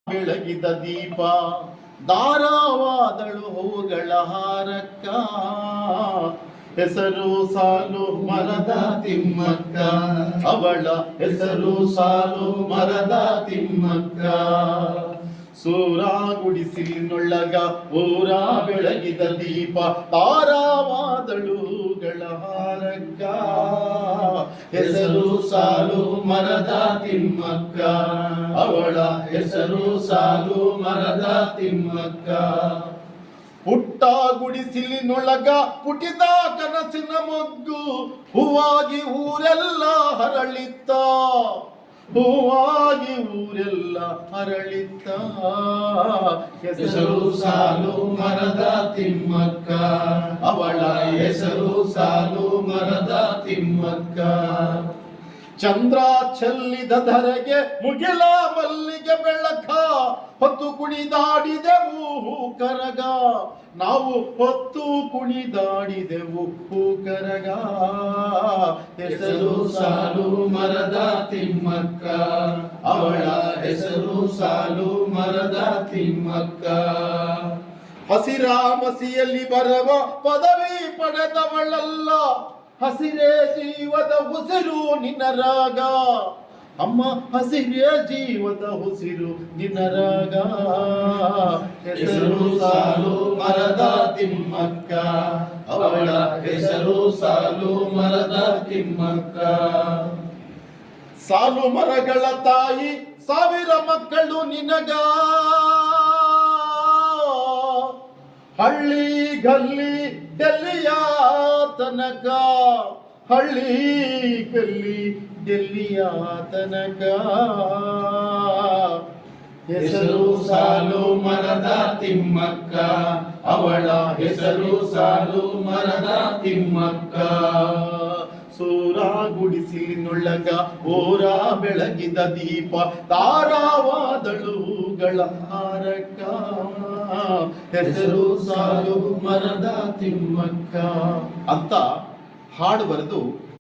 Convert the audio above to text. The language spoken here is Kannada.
ಬೆಳಗಿದ ದೀಪ ದಾರವಾದಳು ಹೂಗಳ ಹಾರಕ್ಕ ಹೆಸರು ಸಾಲು ಮರದ ತಿಮ್ಮಕ್ಕ ಅವಳ ಹೆಸರು ಸಾಲು ಮರದ ತಿಮ್ಮಕ್ಕ ಸೂರ ಗುಡಿಸಿನೊಳ್ಳಗ ಊರ ಬೆಳಗಿದ ದೀಪ ತಾರಾವಾದಳುಗಳ ಹಾರಕ್ಕ ಹೆಸರು ಸಾಲು ಮರದ ತಿಮ್ಮಕ್ಕ ಅವಳ ಹೆಸರು ಸಾಲು ಮರದ ತಿಮ್ಮಕ್ಕ ಪುಟ್ಟ ಗುಡಿಸಿಲಿನೊಳಗ ಪುಟಿದ ಕನಸಿನ ಮೊಗ್ಗು ಹೂವಾಗಿ ಊರೆಲ್ಲ ಹರಳಿತ್ತ ಹೂವಾಗಿ ಊರೆಲ್ಲ ಹರಳಿತ್ತ ಹೆಸರು ಸಾಲು ಮರದ ತಿಮ್ಮಕ್ಕ ಅವಳ ಹೆಸರು ಸಾಲು ಮರದ ತಿಮ್ಮಕ್ಕ ಚಂದ್ರ ಚೆಲ್ಲಿದ ಧರೆಗೆ ಮುಗಿಲ ಮಲ್ಲಿಗೆ ಬೆಳಕ ಹೊತ್ತು ಕುಣಿದಾಡಿದೆವು ಕರಗ ನಾವು ಹೊತ್ತು ಕುಣಿದಾಡಿದೆವು ಕರಗ ಹೆಸರು ಸಾಲು ಮರದ ತಿಮ್ಮಕ್ಕ ಅವಳ ಹೆಸರು ಸಾಲು ಮರದ ತಿಮ್ಮಕ್ಕ ಹಸಿರ ಮಸಿಯಲ್ಲಿ ಬರವ ಪದವಿ ಪಡೆದವಳಲ್ಲ ಹಸಿರೇ ಜೀವದ ಉಸಿರು ನಿನ್ನ ರಾಗ ಅಮ್ಮ ಹಸಿರೇ ಜೀವದ ಉಸಿರು ನಿನ್ನ ರಾಗ ಹೆಸರು ಸಾಲು ಮರದ ತಿಮ್ಮಕ್ಕ ಅವಳ ಹೆಸರು ಸಾಲು ಮರದ ತಿಮ್ಮಕ್ಕ ಸಾಲು ಮರಗಳ ತಾಯಿ ಸಾವಿರ ಮಕ್ಕಳು ನಿನಗ ಹಳ್ಳಿ ಗಲ್ಲಿ ಡೆಲ್ಲಿಯ ತನಕ ಹಳ್ಳಿ ಗಲ್ಲಿ ಡೆಲ್ಲಿಯ ತನಕ ಹೆಸರು ಸಾಲು ಮರದ ತಿಮ್ಮಕ್ಕ ಅವಳ ಹೆಸರು ಸಾಲು ಮರದ ತಿಮ್ಮಕ್ಕ ಸೂರ ಗುಡಿಸಿನೊಳ್ಳಗ ಓರ ಬೆಳಗಿದ ದೀಪ ತಾರಾವಾದಳುಗಳ ಹಾರಕ್ಕ ಹೆಸರು ಸಾಲು ಮರದ ತಿಮ್ಮಕ್ಕ ಅಂತ ಹಾಡು ಬರೆದು